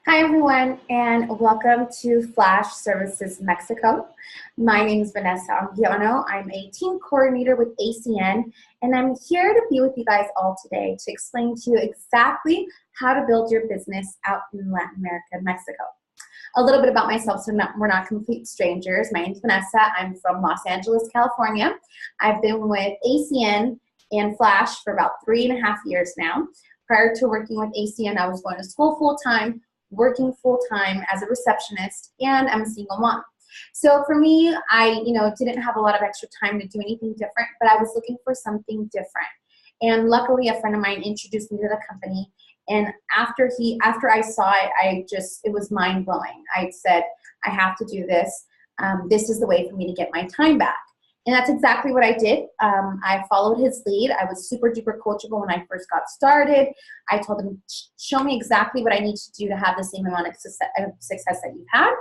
Hi everyone, and welcome to Flash Services Mexico. My name is Vanessa Ambiano. I'm a team coordinator with ACN, and I'm here to be with you guys all today to explain to you exactly how to build your business out in Latin America and Mexico. A little bit about myself, so we're not complete strangers. My name is Vanessa. I'm from Los Angeles, California. I've been with ACN and Flash for about 3.5 years now. Prior to working with ACN, I was going to school full-time, working full-time as a receptionist, and I'm a single mom. So for me, I didn't have a lot of extra time to do anything different, but I was looking for something different. And luckily, a friend of mine introduced me to the company, and after I saw it, it was mind-blowing. I said, I have to do this. This is the way for me to get my time back. And that's exactly what I did. I followed his lead. I was super duper coachable when I first got started. I told him, show me exactly what I need to do to have the same amount of success that you've had.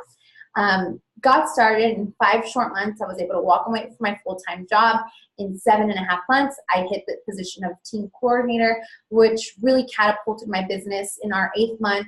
Got started in 5 short months. I was able to walk away from my full-time job. In 7.5 months, I hit the position of team coordinator, which really catapulted my business. In our 8th month,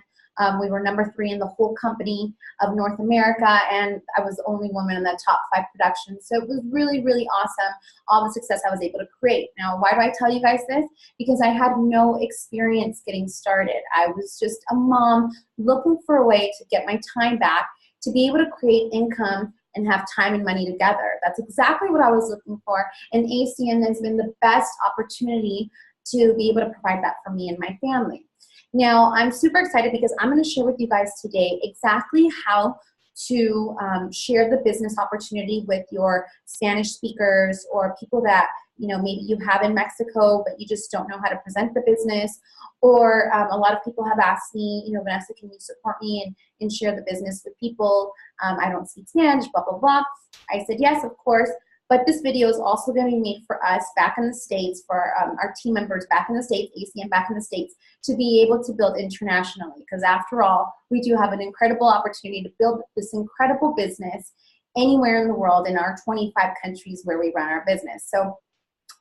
we were number 3 in the whole company of North America, and I was the only woman in the top 5 productions. So it was really, really awesome, all the success I was able to create. Now, why do I tell you guys this? Because I had no experience getting started. I was just a mom looking for a way to get my time back, to be able to create income and have time and money together. That's exactly what I was looking for, and ACN has been the best opportunity to be able to provide that for me and my family. Now, I'm super excited because I'm going to share with you guys today exactly how to share the business opportunity with your Spanish speakers or people that maybe you have in Mexico, but you just don't know how to present the business. Or a lot of people have asked me, Vanessa, can you support me and share the business with people? I don't speak Spanish, blah, blah, blah. I said, yes, of course. But this video is also going to be made for us back in the States, for our team members back in the States, ACN back in the States, to be able to build internationally. Because after all, we do have an incredible opportunity to build this incredible business anywhere in the world in our 25 countries where we run our business. So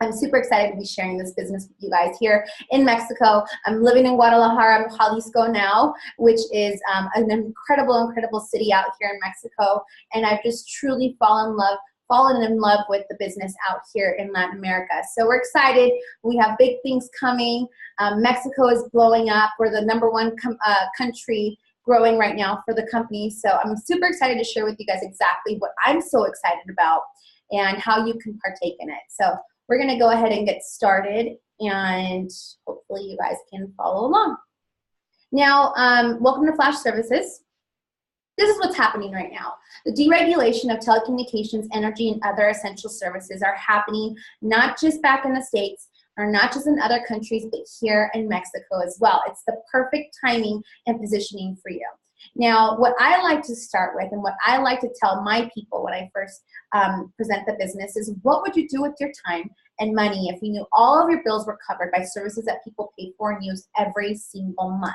I'm super excited to be sharing this business with you guys here in Mexico. I'm living in Guadalajara, Jalisco now, which is an incredible, incredible city out here in Mexico. And I've just truly fallen in love with the business out here in Latin America. So we're excited. We have big things coming. Mexico is blowing up. We're the #1 country growing right now for the company. So I'm super excited to share with you guys exactly what I'm so excited about and how you can partake in it. So we're going to go ahead and get started, and hopefully you guys can follow along. Now, welcome to Flash Services. This is what's happening right now. The deregulation of telecommunications, energy, and other essential services are happening not just back in the States or not just in other countries, but here in Mexico as well. It's the perfect timing and positioning for you. Now, what I like to start with and what I like to tell my people when I first present the business is, what would you do with your time and money if you knew all of your bills were covered by services that people pay for and use every single month?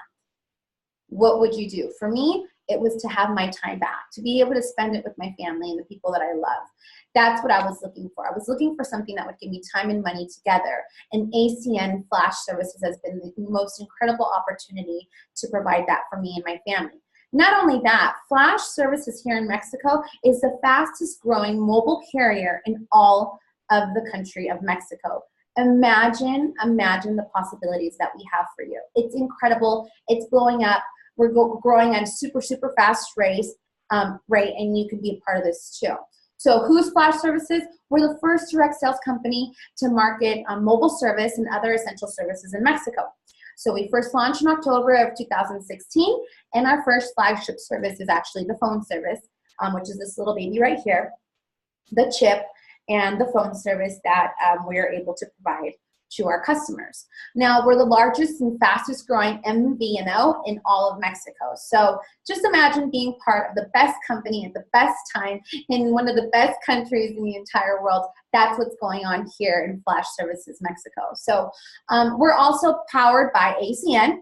What would you do? For me, it was to have my time back, to be able to spend it with my family and the people that I love. That's what I was looking for. I was looking for something that would give me time and money together. And ACN Flash Services has been the most incredible opportunity to provide that for me and my family. Not only that, Flash Services here in Mexico is the fastest growing mobile carrier in all of the country of Mexico. Imagine the possibilities that we have for you. It's incredible. It's blowing up. We're growing at a super, super fast rate, and you can be a part of this too. So who's Flash Services? We're the first direct sales company to market mobile service and other essential services in Mexico. So we first launched in October of 2016, and our first flagship service is actually the phone service, which is this little baby right here, the chip, and the phone service that we're able to provide to our customers. Now, we're the largest and fastest growing MVNO in all of Mexico. So just imagine being part of the best company at the best time in one of the best countries in the entire world. That's what's going on here in Flash Services Mexico. So we're also powered by ACN,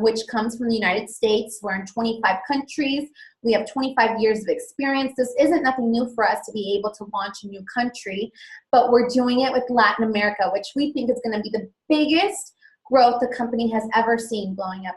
which comes from the United States. We're in 25 countries. We have 25 years of experience. This isn't nothing new for us to be able to launch a new country, but we're doing it with Latin America, which we think is going to be the biggest growth the company has ever seen blowing up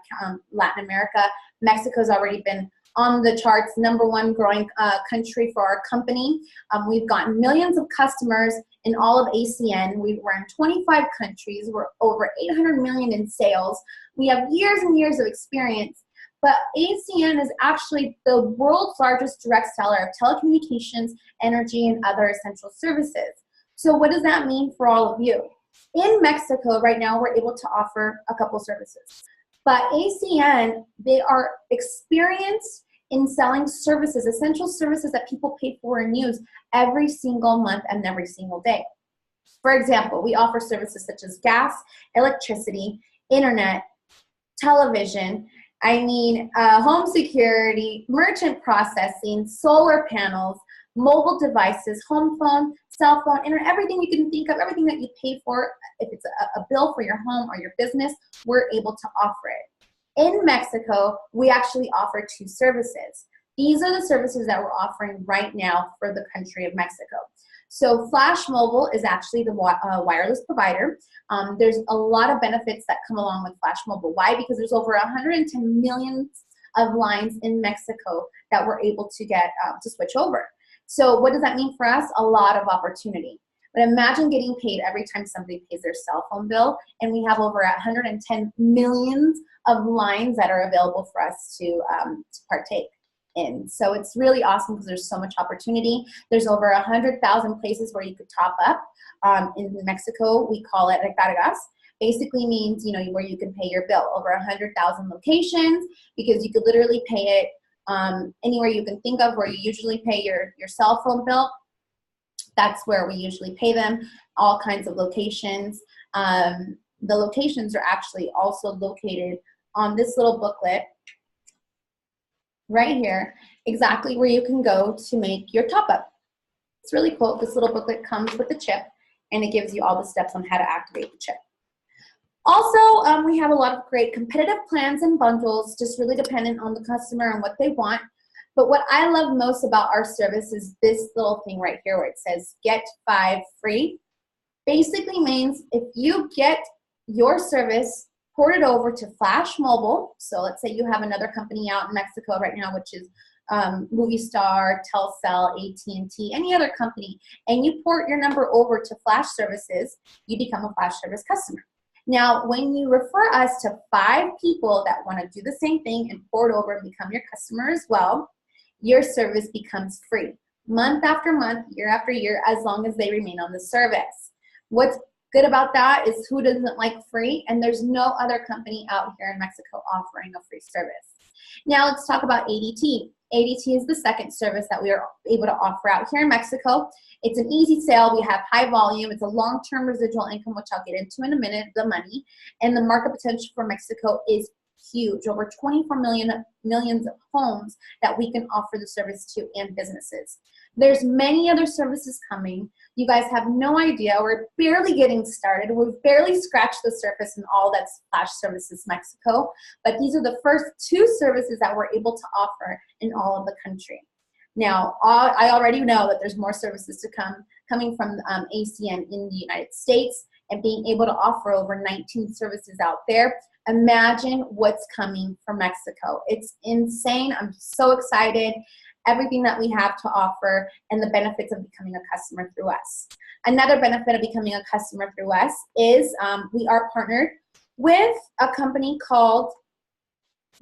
Latin America. Mexico's already been on the charts, #1 growing country for our company. We've gotten millions of customers in all of ACN. We're in 25 countries. We're over 800 million in sales. We have years and years of experience, but ACN is actually the world's largest direct seller of telecommunications, energy, and other essential services. So what does that mean for all of you? In Mexico right now, we're able to offer a couple services. But ACN, they are experienced in selling services, essential services that people pay for and use every single month and every single day. For example, we offer services such as gas, electricity, internet, television, home security, merchant processing, solar panels, mobile devices, home phone, cell phone, internet, everything you can think of, everything that you pay for, if it's a bill for your home or your business, we're able to offer it. In Mexico, we actually offer 2 services. These are the services that we're offering right now for the country of Mexico. So Flash Mobile is actually the wireless provider. There's a lot of benefits that come along with Flash Mobile. Why? Because there's over 110 million of lines in Mexico that we're able to get to switch over. So what does that mean for us? A lot of opportunity. But imagine getting paid every time somebody pays their cell phone bill, and we have over 110 million of lines that are available for us to partake in. So it's really awesome because there's so much opportunity. There's over 100,000 places where you could top up. In Mexico, we call it recargas. Basically means, where you can pay your bill. Over 100,000 locations, because you could literally pay it anywhere you can think of where you usually pay your cell phone bill. That's where we usually pay them, all kinds of locations. The locations are actually also located on this little booklet right here, exactly where you can go to make your top up. It's really cool. This little booklet comes with the chip, and it gives you all the steps on how to activate the chip. Also, we have a lot of great competitive plans and bundles, just really dependent on the customer and what they want. But what I love most about our service is this little thing right here where it says get 5 free. Basically means if you get your service ported over to Flash Mobile, so let's say you have another company out in Mexico right now, which is Movistar, Telcel, AT&T, any other company, and you port your number over to Flash Services, you become a Flash Service customer. Now, when you refer us to 5 people that want to do the same thing and port over and become your customer as well, your service becomes free month after month, year after year, as long as they remain on the service. What's good about that is who doesn't like free? And there's no other company out here in Mexico offering a free service. Now let's talk about ADT. ADT is the second service that we are able to offer out here in Mexico. It's an easy sale. We have high volume. It's a long-term residual income, which I'll get into in a minute, the money. And the market potential for Mexico is huge, over 24 millions of homes that we can offer the service to and businesses. There's many other services coming. You guys have no idea. We're barely getting started. We've barely scratched the surface in all that's Flash Services Mexico, but these are the first 2 services that we're able to offer in all of the country. Now, I already know that there's more services to come, coming from ACN in the United States, and being able to offer over 19 services out there. Imagine what's coming from Mexico. It's insane. I'm so excited. Everything that we have to offer and the benefits of becoming a customer through us. Another benefit of becoming a customer through us is we are partnered with a company called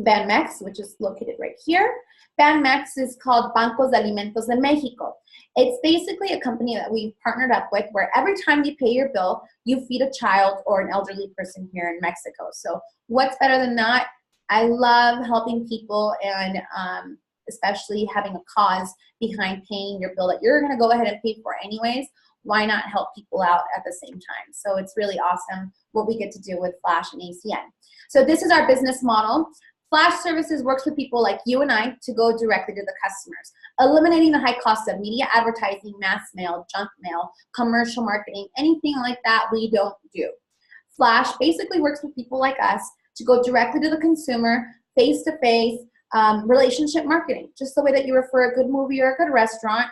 Banmex, which is located right here. Banmex is called Bancos de Alimentos de Mexico. It's basically a company that we've partnered up with where every time you pay your bill, you feed a child or an elderly person here in Mexico. So what's better than that? I love helping people, and especially having a cause behind paying your bill that you're going to go ahead and pay for anyways. Why not help people out at the same time? So it's really awesome what we get to do with Flash and ACN. So this is our business model. Flash Services works with people like you and I to go directly to the customers, eliminating the high cost of media advertising, mass mail, junk mail, commercial marketing, anything like that we don't do. Flash basically works with people like us to go directly to the consumer, face-to-face, relationship marketing, just the way that you refer a good movie or a good restaurant.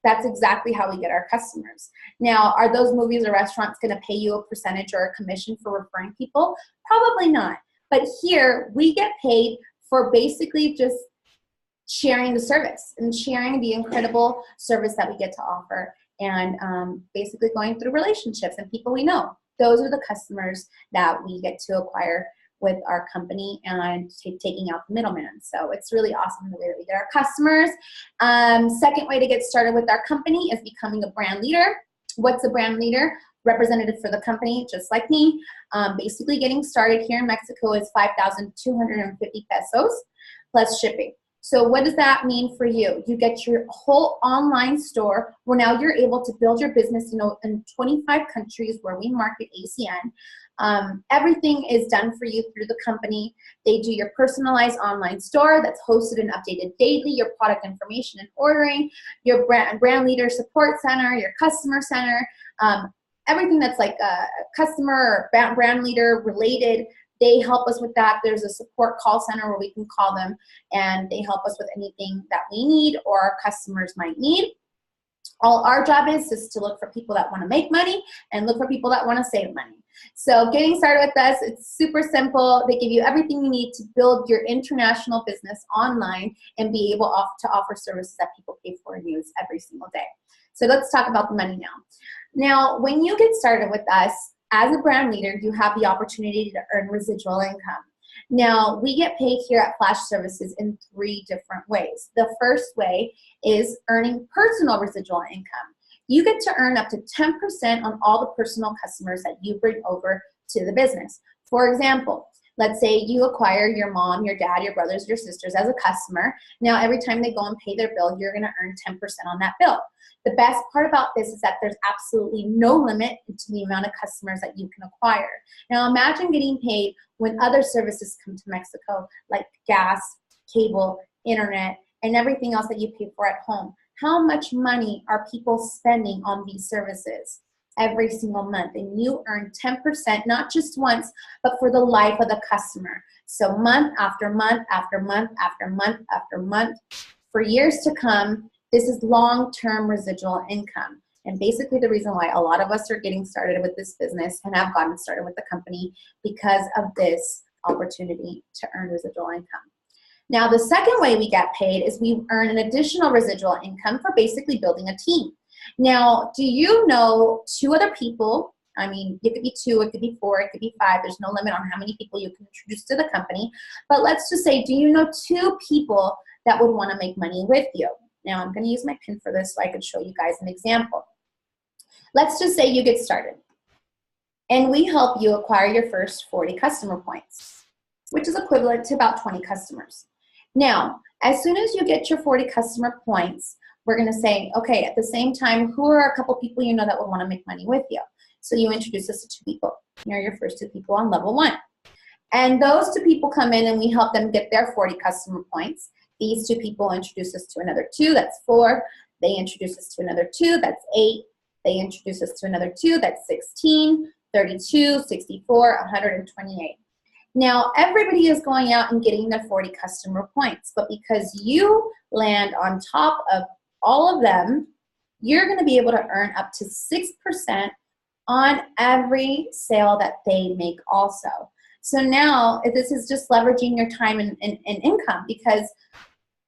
That's exactly how we get our customers. Now, are those movies or restaurants going to pay you a percentage or a commission for referring people? Probably not. But here, we get paid for basically just sharing the service and sharing the incredible service that we get to offer, and basically going through relationships and people we know. Those are the customers that we get to acquire with our company and taking out the middleman. So it's really awesome the way that we get our customers. Second way to get started with our company is becoming a brand leader. What's a brand leader? Representative for the company, just like me. Basically getting started here in Mexico is 5,250 pesos plus shipping. So what does that mean for you? You get your whole online store where now you're able to build your business in 25 countries where we market ACN. Everything is done for you through the company. They do your personalized online store that's hosted and updated daily, your product information and ordering, your brand leader support center, your customer center, everything that's like a customer or brand leader related. They help us with that. There's a support call center where we can call them, and they help us with anything that we need or our customers might need. All our job is to look for people that want to make money and look for people that want to save money. So getting started with us, it's super simple. They give you everything you need to build your international business online and be able to offer services that people pay for and use every single day. So let's talk about the money now. Now, when you get started with us, as a brand leader, you have the opportunity to earn residual income. Now, we get paid here at Flash Services in 3 different ways. The first way is earning personal residual income. You get to earn up to 10% on all the personal customers that you bring over to the business. For example, let's say you acquire your mom, your dad, your brothers, your sisters as a customer. Now, every time they go and pay their bill, you're going to earn 10% on that bill. The best part about this is that there's absolutely no limit to the amount of customers that you can acquire. Now, imagine getting paid when other services come to Mexico, like gas, cable, internet, and everything else that you pay for at home. How much money are people spending on these services every single month? And you earn 10%, not just once, but for the life of the customer. So month after month after month after month after month, for years to come. This is long-term residual income. And basically the reason why a lot of us are getting started with this business and have gotten started with the company because of this opportunity to earn residual income. Now, the second way we get paid is we earn an additional residual income for basically building a team. Now, do you know 2 other people? I mean, it could be 2, it could be 4, it could be 5. There's no limit on how many people you can introduce to the company. But let's just say, do you know 2 people that would want to make money with you? Now, I'm going to use my pin for this so I can show you guys an example. Let's just say you get started, and we help you acquire your first 40 customer points, which is equivalent to about 20 customers. Now, as soon as you get your 40 customer points, we're going to say, okay, at the same time, who are a couple people you know that would want to make money with you? So you introduce us to 2 people. You're your first 2 people on level 1. And those 2 people come in and we help them get their 40 customer points. These 2 people introduce us to another 2, that's 4. They introduce us to another 2, that's 8. They introduce us to another 2, that's 16, 32, 64, 128. Now, everybody is going out and getting their 40 customer points, but because you land on top of all of them, you're going to be able to earn up to 6% on every sale that they make also. So now, this is just leveraging your time and income, because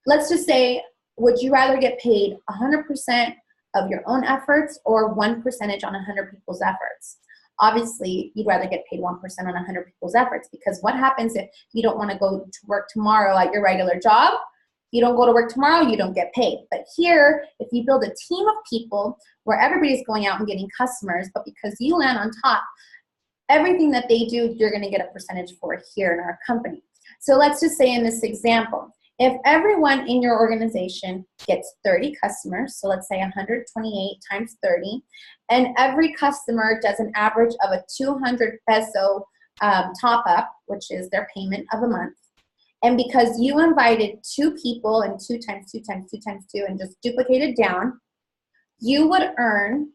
let's just say, would you rather get paid 100% of your own efforts or 1% on 100 people's efforts? Obviously, you'd rather get paid 1% on 100 people's efforts, because what happens if you don't want to go to work tomorrow at your regular job? You don't go to work tomorrow, you don't get paid. But here, if you build a team of people where everybody's going out and getting customers, but because you land on top, everything that they do, you're going to get a percentage for here in our company. So let's just say in this example, if everyone in your organization gets 30 customers, so let's say 128 times 30, and every customer does an average of a 200 peso top up, which is their payment of a month, and because you invited 2 people and 2 times 2 times 2 times 2 and just duplicated down, you would earn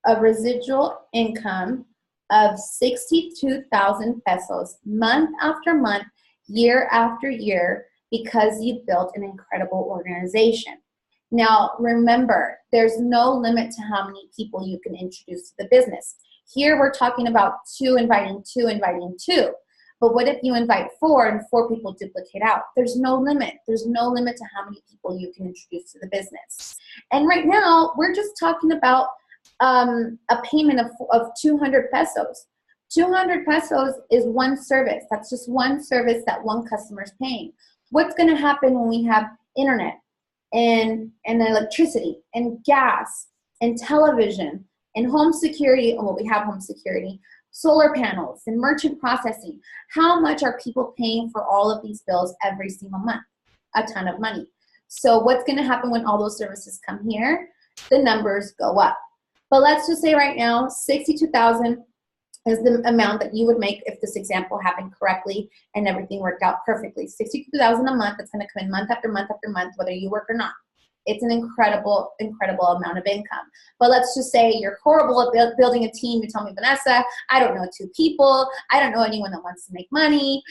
a residual income of 62,000 pesos month after month, year after year, because you built an incredible organization. Now, remember, there's no limit to how many people you can introduce to the business. Here we're talking about inviting two. But what if you invite 4 and 4 people duplicate out? There's no limit. There's no limit to how many people you can introduce to the business. And right now, we're just talking about a payment of 200 pesos. 200 pesos is one service. That's just one service that one customer is paying. What's going to happen when we have internet and electricity and gas and television and home security? Well, we have home security, solar panels and merchant processing. How much are people paying for all of these bills every single month? A ton of money. So what's going to happen when all those services come here? The numbers go up. But let's just say right now, 62,000 is the amount that you would make if this example happened correctly and everything worked out perfectly. 62,000 a month. That's going to come in month after month after month, whether you work or not. It's an incredible, incredible amount of income. But let's just say you're horrible at building a team. You tell me, Vanessa, I don't know 2 people. I don't know anyone that wants to make money.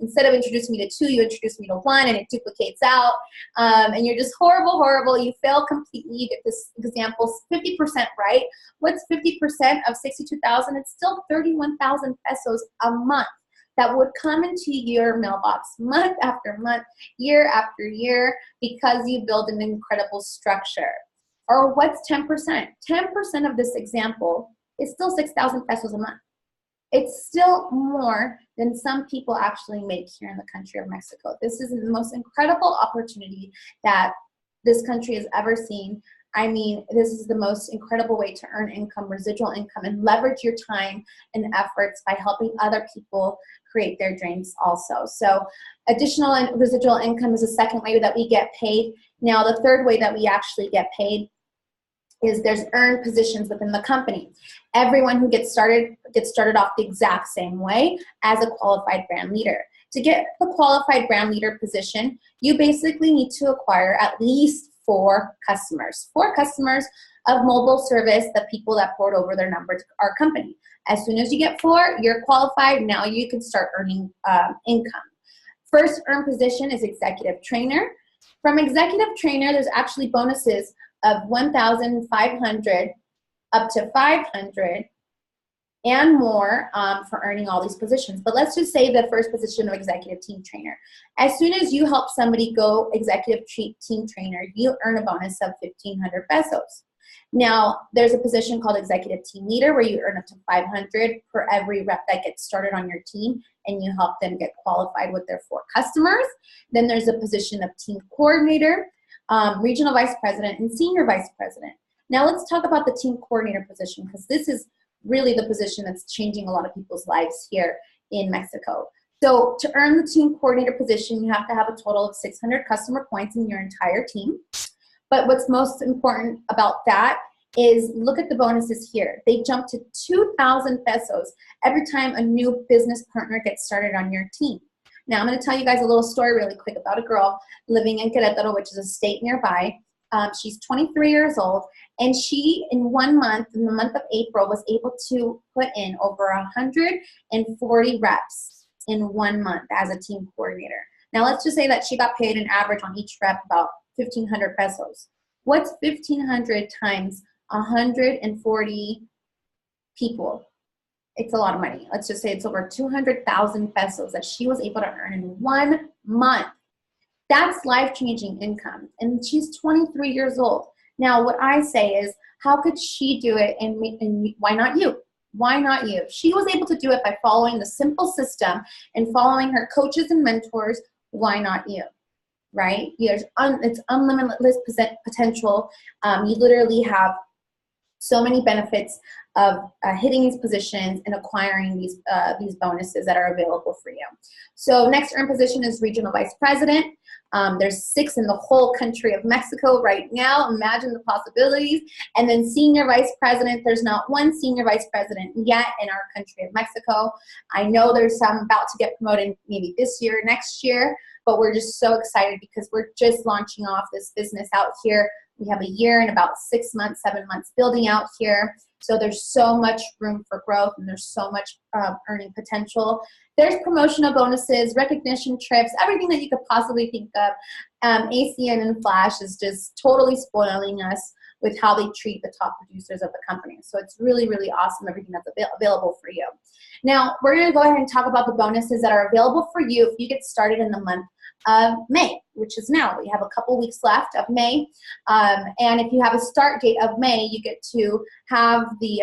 Instead of introducing me to 2, you introduce me to 1 and it duplicates out. And you're just horrible, horrible. You fail completely. You get this example 50% right. What's 50% of 62,000? It's still 31,000 pesos a month that would come into your mailbox month after month, year after year, because you build an incredible structure. Or what's 10%? 10% of this example is still 6,000 pesos a month. It's still more than some people actually make here in the country of Mexico. This is the most incredible opportunity that this country has ever seen. I mean, this is the most incredible way to earn income, residual income, and leverage your time and efforts by helping other people create their dreams also. So additional and residual income is the second way that we get paid. Now, the third way that we actually get paid is there's earned positions within the company. Everyone who gets started off the exact same way as a qualified brand leader. To get the qualified brand leader position, you basically need to acquire at least 4 customers. 4 customers of mobile service, the people that poured over their number to our company. As soon as you get 4, you're qualified. Now you can start earning income. First earned position is executive trainer. From executive trainer, there's actually bonuses of 1,500 up to 500 and more for earning all these positions. But let's just say the first position of executive team trainer. As soon as you help somebody go executive team trainer, you earn a bonus of 1,500 pesos. Now, there's a position called executive team leader where you earn up to 500 for every rep that gets started on your team and you help them get qualified with their 4 customers. Then there's a position of team coordinator, regional vice president, and senior vice president. Now let's talk about the team coordinator position, because this is really the position that's changing a lot of people's lives here in Mexico. So to earn the team coordinator position, you have to have a total of 600 customer points in your entire team. But what's most important about that is look at the bonuses here. They jump to 2,000 pesos every time a new business partner gets started on your team. Now I'm going to tell you guys a little story really quick about a girl living in Querétaro, which is a state nearby. She's 23 years old, and she, in 1 month, in the month of April, was able to put in over 140 reps in 1 month as a team coordinator. Now, let's just say that she got paid an average on each rep about 1,500 pesos. What's 1,500 times 140 people? It's a lot of money. Let's just say it's over 200,000 pesos that she was able to earn in 1 month. That's life-changing income, and she's 23 years old. Now, what I say is, how could she do it, and why not you? Why not you? She was able to do it by following the simple system and following her coaches and mentors. Why not you? Right? It's unlimited potential. You literally have so many benefits of hitting these positions and acquiring these bonuses that are available for you. So next earned position is regional vice president. There's 6 in the whole country of Mexico right now. Imagine the possibilities. And then senior vice president, there's not 1 senior vice president yet in our country of Mexico. I know there's some about to get promoted maybe this year, next year, but we're just so excited because we're just launching off this business out here We have a year and about 6 months, 7 months building out here. So there's so much room for growth, and there's so much earning potential. There's promotional bonuses, recognition trips, everything that you could possibly think of. ACN and Flash is just totally spoiling us with how they treat the top producers of the company. So it's really, really awesome, everything that's available for you. Now, we're gonna go ahead and talk about the bonuses that are available for you if you get started in the month of May, which is now. We have a couple weeks left of May. And if you have a start date of May, you get to have the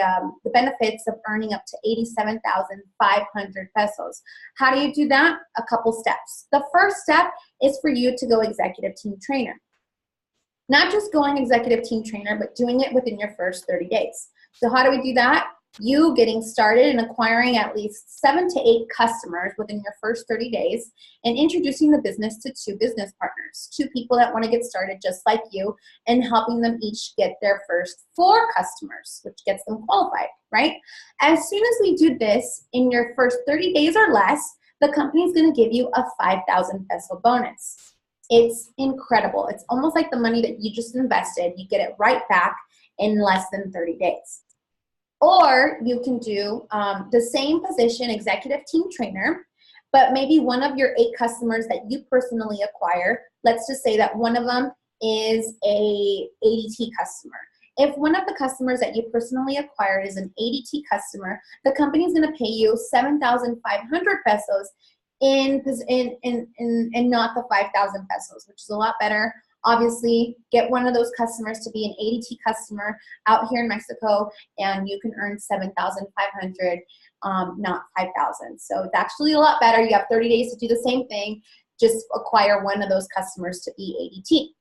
benefits of earning up to 87,500 pesos. How do you do that? A couple steps. The first step is for you to go executive team trainer. Not just going executive team trainer, but doing it within your first 30 days. So how do we do that? You getting started and acquiring at least 7 to 8 customers within your first 30 days and introducing the business to 2 business partners, 2 people that want to get started just like you, and helping them each get their first 4 customers, which gets them qualified, right? As soon as we do this in your first 30 days or less, the company is going to give you a 5,000 peso bonus. It's incredible. It's almost like the money that you just invested, you get it right back in less than 30 days. Or you can do the same position, executive team trainer, but maybe one of your 8 customers that you personally acquire, let's just say that one of them is a ADT customer. If one of the customers that you personally acquired is an ADT customer, the company is going to pay you 7,500 pesos and not the 5,000 pesos, which is a lot better. Obviously, get one of those customers to be an ADT customer out here in Mexico, and you can earn 7,500, not 5,000. So it's actually a lot better. You have 30 days to do the same thing. Just acquire one of those customers to be ADT.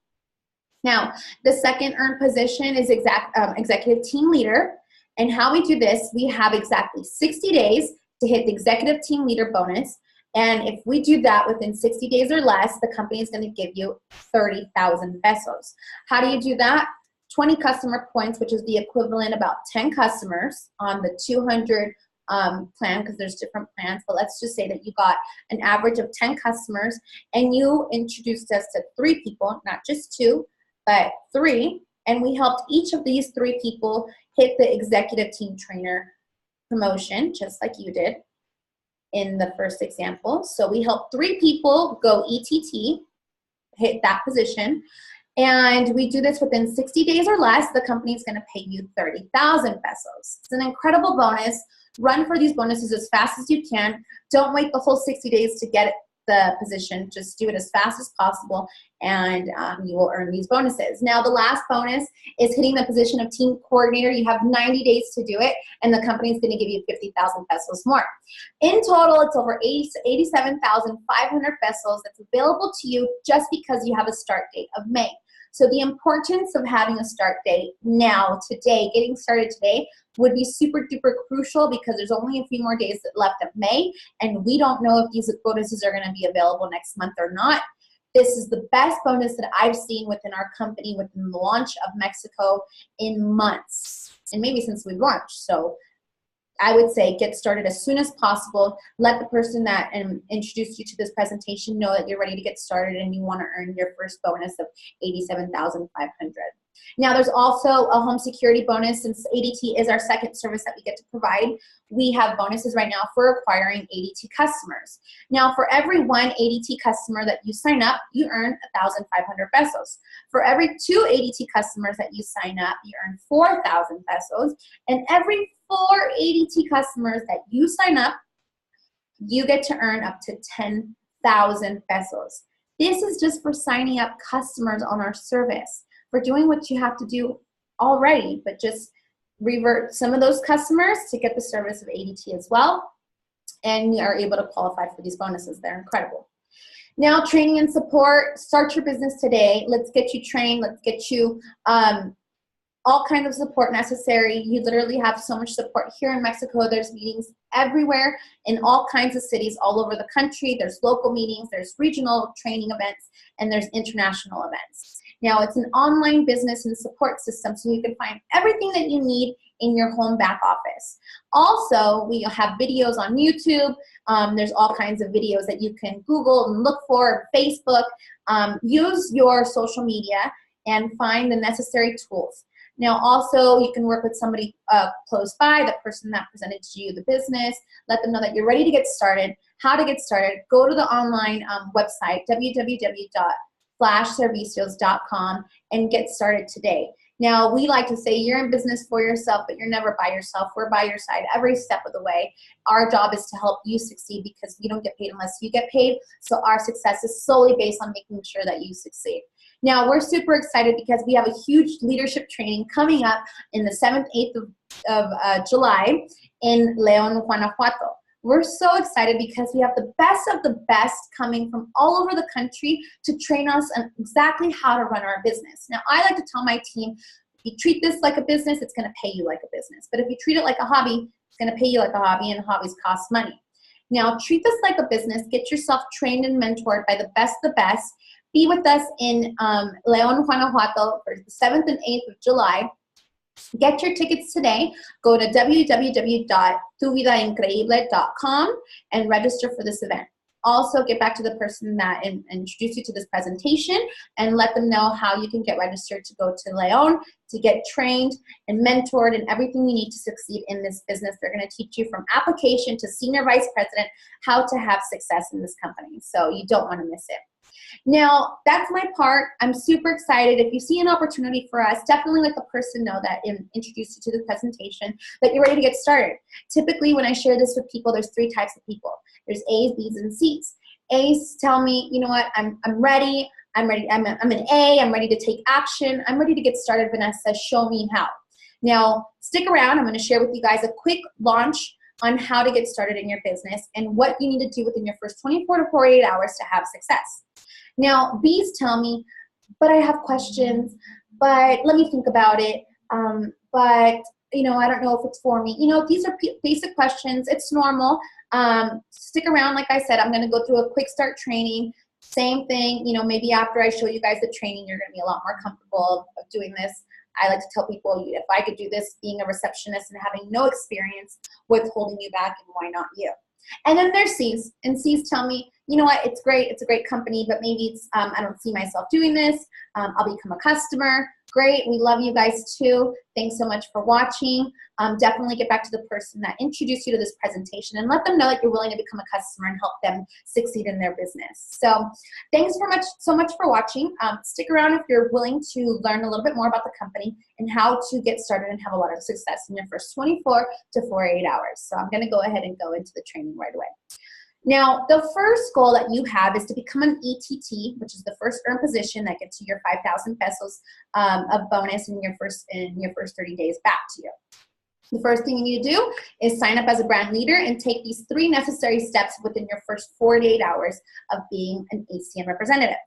Now, the second earned position is executive team leader. And how we do this, we have exactly 60 days to hit the executive team leader bonus. And if we do that within 60 days or less, the company is going to give you 30,000 pesos. How do you do that? 20 customer points, which is the equivalent about 10 customers on the 200 plan, because there's different plans. But let's just say that you got an average of 10 customers, and you introduced us to 3 people, not just 2, but 3. And we helped each of these 3 people hit the executive team trainer promotion, just like you did in the first example. So we helped 3 people go ETT, hit that position, and we do this within 60 days or less. The company is going to pay you 30,000 pesos. It's an incredible bonus. Run for these bonuses as fast as you can. Don't wait the whole 60 days to get the position. Just do it as fast as possible, and you will earn these bonuses. Now, the last bonus is hitting the position of team coordinator. You have 90 days to do it, and the company is going to give you 50,000 pesos more. In total, it's over 87,500 pesos that's available to you just because you have a start date of May. So the importance of having a start date now, today, getting started today, would be super duper crucial, because there's only a few more days left of May, and we don't know if these bonuses are going to be available next month or not. This is the best bonus that I've seen within our company within the launch of Mexico in months, and maybe since we launched. So I would say get started as soon as possible. Let the person that introduced you to this presentation know that you're ready to get started and you want to earn your first bonus of 87,500. Now, there's also a home security bonus. Since ADT is our second service that we get to provide, we have bonuses right now for acquiring ADT customers. Now, for every 1 ADT customer that you sign up, you earn 1,500 pesos. For every 2 ADT customers that you sign up, you earn 4,000 pesos. And every 4 ADT customers that you sign up, you get to earn up to 10,000 pesos. This is just for signing up customers on our service, for doing what you have to do already, but just revert some of those customers to get the service of ADT as well, and you are able to qualify for these bonuses. They're incredible. Now, training and support. Start your business today. Let's get you trained. Let's get you all kinds of support necessary. You literally have so much support here in Mexico. There's meetings everywhere in all kinds of cities all over the country. There's local meetings, there's regional training events, and there's international events. Now, it's an online business and support system, so you can find everything that you need in your home back office. Also, we have videos on YouTube. There's all kinds of videos that you can Google and look for, Facebook. Use your social media and find the necessary tools. Now, also, you can work with somebody close by, the person that presented to you the business, let them know that you're ready to get started, how to get started. Go to the online website, www.flashservicios.com, and get started today. Now, we like to say you're in business for yourself, but you're never by yourself. We're by your side every step of the way. Our job is to help you succeed because we don't get paid unless you get paid. So our success is solely based on making sure that you succeed. Now, we're super excited because we have a huge leadership training coming up in the 7th, 8th of July in León, Guanajuato. We're so excited because we have the best coming from all over the country to train us on exactly how to run our business. Now, I like to tell my team, if you treat this like a business, it's going to pay you like a business. But if you treat it like a hobby, it's going to pay you like a hobby, and hobbies cost money. Now, treat this like a business. Get yourself trained and mentored by the best of the best. Be with us in León, Guanajuato for the 7th and 8th of July. Get your tickets today. Go to www.tuvidaincreíble.com and register for this event. Also, get back to the person that introduced you to this presentation and let them know how you can get registered to go to León to get trained and mentored and everything you need to succeed in this business. They're going to teach you from application to senior vice president how to have success in this company. So you don't want to miss it. Now, that's my part. I'm super excited. If you see an opportunity for us, definitely let the person know that introduced you to the presentation that you're ready to get started. Typically, when I share this with people, there's 3 types of people. There's A's, B's, and C's. A's tell me, you know what, I'm ready. I'm an A. I'm ready to take action. I'm ready to get started, Vanessa. Show me how. Now, stick around. I'm going to share with you guys a quick launch on how to get started in your business and what you need to do within your first 24 to 48 hours to have success. Now, B's tell me, but I have questions, but let me think about it, but, you know, I don't know if it's for me. You know, these are basic questions. It's normal. Stick around. Like I said, I'm going to go through a quick start training. Same thing, you know, maybe after I show you guys the training, you're going to be a lot more comfortable of doing this. I like to tell people, if I could do this being a receptionist and having no experience, what's holding you back, and why not you? And then there's C's, and C's tell me, you know what, it's great, it's a great company, but maybe it's, I don't see myself doing this. I'll become a customer. Great, we love you guys too. Thanks so much for watching. Definitely get back to the person that introduced you to this presentation and let them know that you're willing to become a customer and help them succeed in their business. So thanks so much for watching. Stick around if you're willing to learn a little bit more about the company and how to get started and have a lot of success in your first 24 to 48 hours. So I'm going to go ahead and go into the training right away. Now, the first goal that you have is to become an ETT, which is the first earned position that gets you your 5,000 pesos of bonus in your first 30 days back to you. The first thing you need to do is sign up as a brand leader and take these 3 necessary steps within your first 48 hours of being an ACN representative.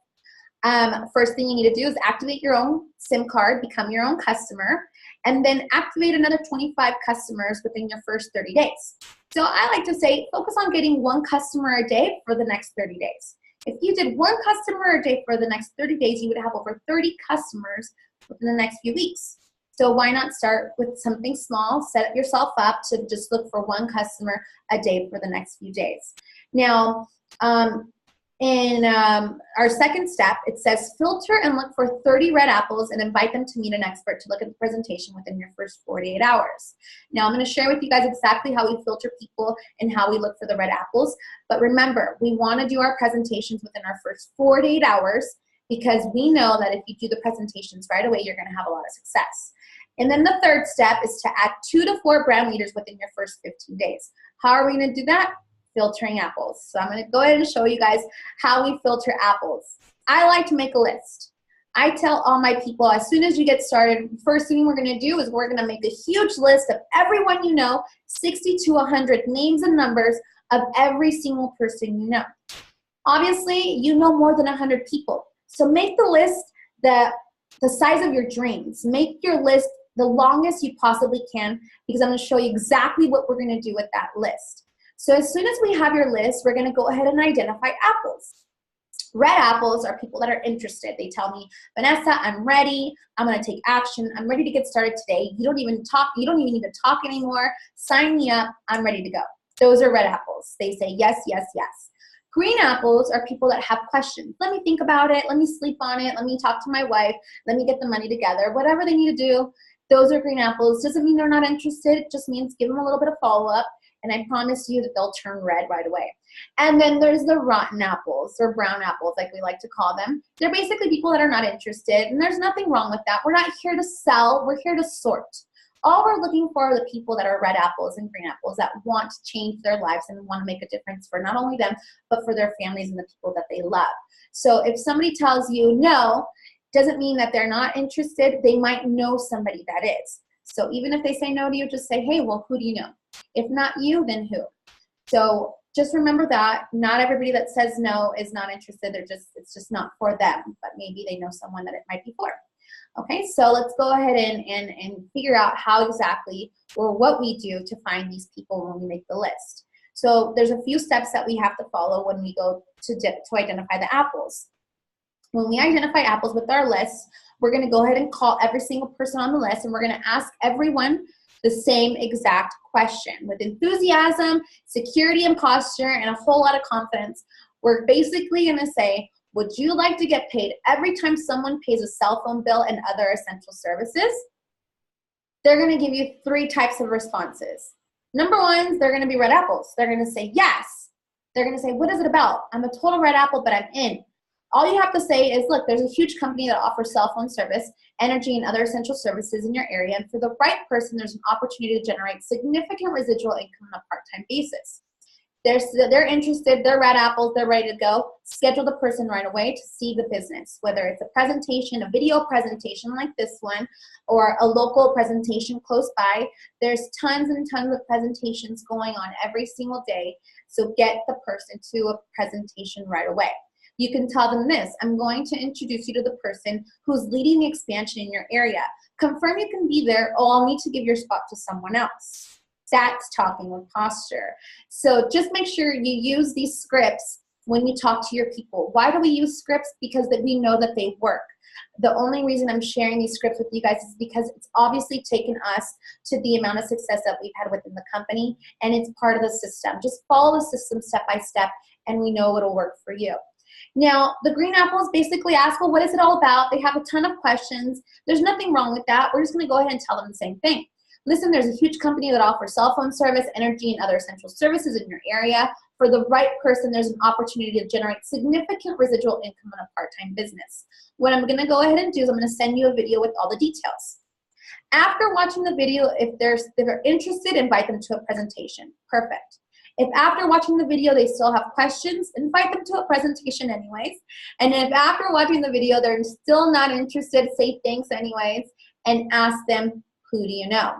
First thing you need to do is activate your own SIM card, become your own customer, and then activate another 25 customers within your first 30 days. So I like to say, focus on getting 1 customer a day for the next 30 days. If you did 1 customer a day for the next 30 days, you would have over 30 customers within the next few weeks. So why not start with something small, set yourself up to just look for 1 customer a day for the next few days. Now, in our second step, it says filter and look for 30 red apples and invite them to meet an expert to look at the presentation within your first 48 hours. Now, I'm going to share with you guys exactly how we filter people and how we look for the red apples. But remember, we want to do our presentations within our first 48 hours because we know that if you do the presentations right away, you're going to have a lot of success. And then the third step is to add 2 to 4 brand leaders within your first 15 days. How are we going to do that? Filtering apples. So I'm going to go ahead and show you guys how we filter apples. I like to make a list. I tell all my people, as soon as you get started, first thing we're going to do is we're going to make a huge list of everyone you know, 60 to 100 names and numbers of every single person you know. Obviously, you know more than 100 people. So make the list the size of your dreams. Make your list the longest you possibly can because I'm going to show you exactly what we're going to do with that list. So as soon as we have your list, we're going to go ahead and identify apples. Red apples are people that are interested. They tell me, Vanessa, I'm ready. I'm going to take action. I'm ready to get started today. You don't even need to talk anymore. Sign me up. I'm ready to go. Those are red apples. They say yes, yes, yes. Green apples are people that have questions. Let me think about it. Let me sleep on it. Let me talk to my wife. Let me get the money together. Whatever they need to do, those are green apples. Doesn't mean they're not interested. It just means give them a little bit of follow-up, and I promise you that they'll turn red right away. And then there's the rotten apples, or brown apples like we like to call them. They're basically people that are not interested, and there's nothing wrong with that. We're not here to sell. We're here to sort. All we're looking for are the people that are red apples and green apples that want to change their lives and want to make a difference for not only them, but for their families and the people that they love. So if somebody tells you no, doesn't mean that they're not interested. They might know somebody that is. So even if they say no to you, just say, hey, well, who do you know? If not you, then who? So just remember that not everybody that says no is not interested. It's just not for them, but maybe they know someone that it might be for. Okay, so let's go ahead and figure out how exactly or what we do to find these people when we make the list. So there's a few steps that we have to follow when we go to identify the apples. When we identify apples with our list, we're going to go ahead and call every single person on the list, and we're going to ask everyone the same exact question. With enthusiasm, security and posture, and a whole lot of confidence, we're basically going to say, would you like to get paid every time someone pays a cell phone bill and other essential services? They're going to give you 3 types of responses. Number 1, they're going to be red apples. They're going to say yes. They're going to say, what is it about? I'm a total red apple, but I'm in. All you have to say is, look, there's a huge company that offers cell phone service, energy, and other essential services in your area, and for the right person, there's an opportunity to generate significant residual income on a part-time basis. They're interested, they're red apples, they're ready to go. Schedule the person right away to see the business, whether it's a presentation, a video presentation like this one, or a local presentation close by. There's tons and tons of presentations going on every single day, so get the person to a presentation right away. You can tell them this: I'm going to introduce you to the person who's leading the expansion in your area. Confirm you can be there, or I'll need to give your spot to someone else. That's talking with posture. So just make sure you use these scripts when you talk to your people. Why do we use scripts? Because that we know that they work. The only reason I'm sharing these scripts with you guys is because it's obviously taken us to the amount of success that we've had within the company, and it's part of the system. Just follow the system step by step, and we know it'll work for you. Now, the green apples basically ask, well, what is it all about? They have a ton of questions. There's nothing wrong with that. We're just going to go ahead and tell them the same thing. Listen, there's a huge company that offers cell phone service, energy, and other essential services in your area. For the right person, there's an opportunity to generate significant residual income on a part-time business. What I'm going to go ahead and do is I'm going to send you a video with all the details. After watching the video, if they're interested, invite them to a presentation. Perfect. If after watching the video they still have questions, invite them to a presentation anyways. And if after watching the video they're still not interested, say thanks anyways and ask them, who do you know?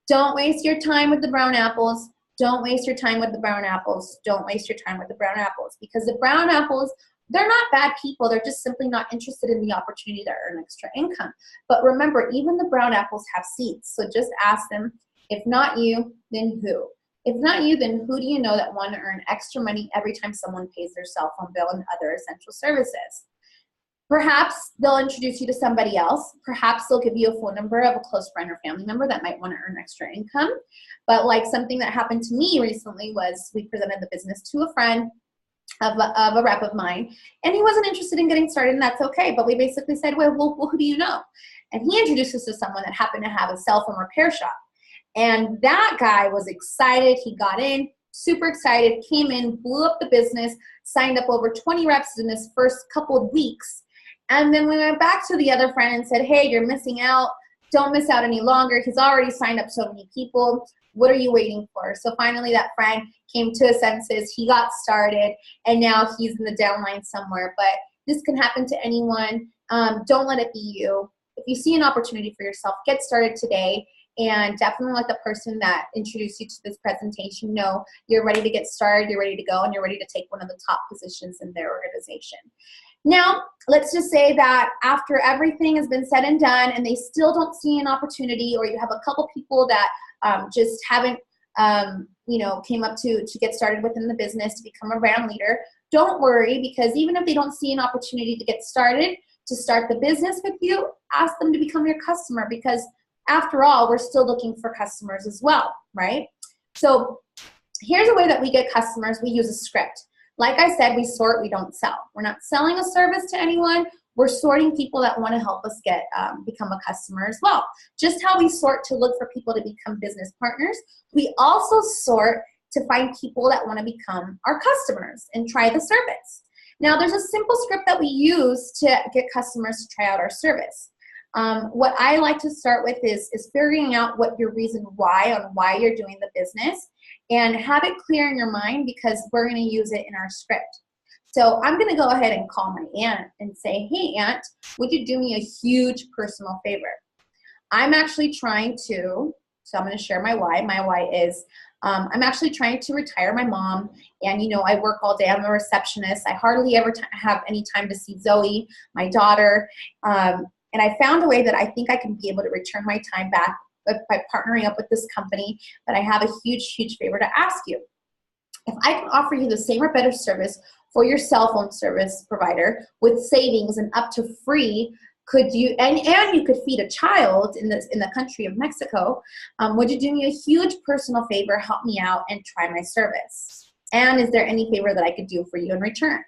Don't waste your time with the brown apples. Don't waste your time with the brown apples. Don't waste your time with the brown apples, because the brown apples, they're not bad people. They're just simply not interested in the opportunity to earn extra income. But remember, even the brown apples have seeds. So just ask them, if not you, then who? If not you, then who do you know that want to earn extra money every time someone pays their cell phone bill and other essential services? Perhaps they'll introduce you to somebody else. Perhaps they'll give you a phone number of a close friend or family member that might want to earn extra income. But like something that happened to me recently was we presented the business to a friend of a rep of mine, and he wasn't interested in getting started, and that's okay. But we basically said, well, who do you know? And he introduced us to someone that happened to have a cell phone repair shop. And that guy was excited. He got in, super excited, came in, blew up the business, signed up over 20 reps in his first couple of weeks. And then we went back to the other friend and said, hey, you're missing out. Don't miss out any longer. He's already signed up so many people. What are you waiting for? So finally that friend came to his senses. He got started, and now he's in the downline somewhere. But this can happen to anyone. Don't let it be you. If you see an opportunity for yourself, get started today. And definitely let the person that introduced you to this presentation know you're ready to get started, you're ready to go, and you're ready to take one of the top positions in their organization. Now, let's just say that after everything has been said and done and they still don't see an opportunity, or you have a couple people that just haven't came up to get started within the business to become a brand leader, don't worry, because even if they don't see an opportunity to get started, to start the business with you, ask them to become your customer, because after all, we're still looking for customers as well, right? So here's a way that we get customers. We use a script. Like I said, we sort, we don't sell. We're not selling a service to anyone. We're sorting people that want to help us get become a customer as well. Just how we sort to look for people to become business partners, we also sort to find people that want to become our customers and try the service. Now, there's a simple script that we use to get customers to try out our service. What I like to start with is figuring out what your reason why on why you're doing the business, and have it clear in your mind, because we're going to use it in our script. So I'm going to go ahead and call my aunt and say, hey, aunt, would you do me a huge personal favor? I'm actually trying to, so I'm going to share my why. My why is I'm actually trying to retire my mom, and you know, I work all day. I'm a receptionist. I hardly ever have any time to see Zoe, my daughter, and I found a way that I think I can be able to return my time back by partnering up with this company, but I have a huge, huge favor to ask you. If I can offer you the same or better service for your cell phone service provider with savings and up to free, could you, and you could feed a child in the country of Mexico, would you do me a huge personal favor, help me out, and try my service? And is there any favor that I could do for you in return?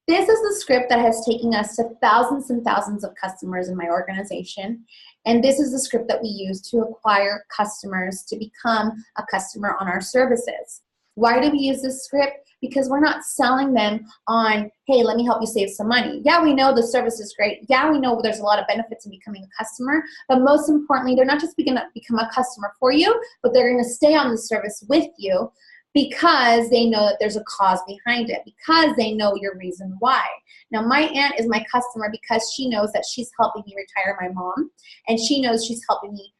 This is the script that has taken us to thousands and thousands of customers in my organization. And this is the script that we use to acquire customers to become a customer on our services. Why do we use this script? Because we're not selling them on, hey, let me help you save some money. Yeah, we know the service is great. Yeah, we know there's a lot of benefits in becoming a customer. But most importantly, they're not just going to become a customer for you, but they're going to stay on the service with you, because they know that there's a cause behind it, because they know your reason why. Now, my aunt is my customer because she knows that she's helping me retire my mom, and she knows she's helping me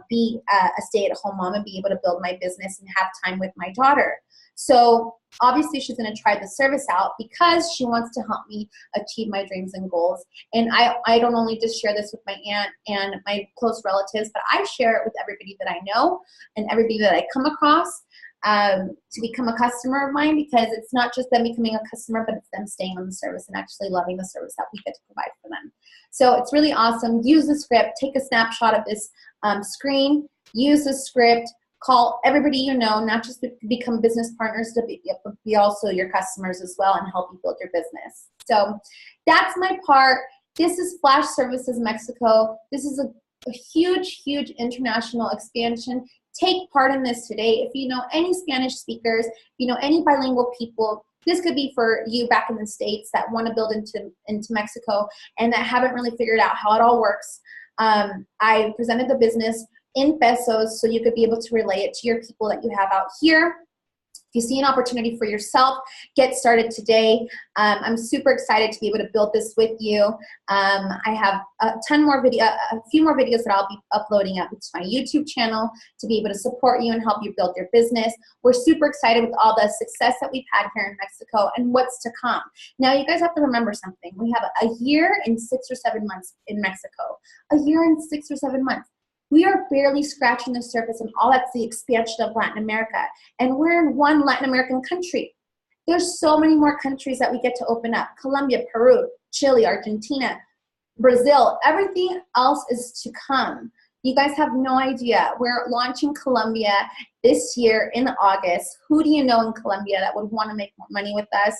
be a stay-at-home mom and be able to build my business and have time with my daughter. So obviously she's going to try the service out because she wants to help me achieve my dreams and goals. And I don't only just share this with my aunt and my close relatives, but I share it with everybody that I know and everybody that I come across to become a customer of mine, because it's not just them becoming a customer, but it's them staying on the service and actually loving the service that we get to provide for them. So it's really awesome. Use the script. Take a snapshot of this screen. Use the script. Call everybody you know, not just to become business partners, to be also your customers as well, and help you build your business. So that's my part. This is Flash Services Mexico. This is a huge, huge international expansion. Take part in this today. If you know any Spanish speakers, if you know any bilingual people, this could be for you back in the States that want to build into Mexico and that haven't really figured out how it all works. I presented the business in pesos so you could be able to relay it to your people that you have out here. If you see an opportunity for yourself, get started today. I'm super excited to be able to build this with you. I have a few more videos that I'll be uploading up to my YouTube channel to be able to support you and help you build your business. We're super excited with all the success that we've had here in Mexico and what's to come. Now, you guys have to remember something. We have a year and 6 or 7 months in Mexico. A year and 6 or 7 months. We are barely scratching the surface, and all that's the expansion of Latin America. And we're in one Latin American country. There's so many more countries that we get to open up. Colombia, Peru, Chile, Argentina, Brazil, everything else is to come. You guys have no idea. We're launching Colombia this year in August. Who do you know in Colombia that would want to make more money with us?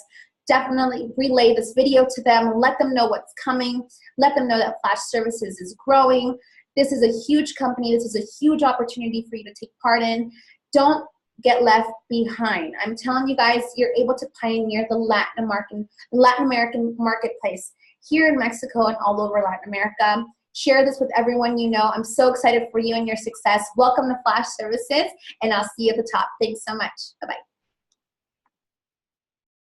Definitely relay this video to them. Let them know what's coming. Let them know that Flash Services is growing. This is a huge company. This is a huge opportunity for you to take part in. Don't get left behind. I'm telling you guys, you're able to pioneer the Latin American marketplace here in Mexico and all over Latin America. Share this with everyone you know. I'm so excited for you and your success. Welcome to Flash Services, and I'll see you at the top. Thanks so much. Bye-bye.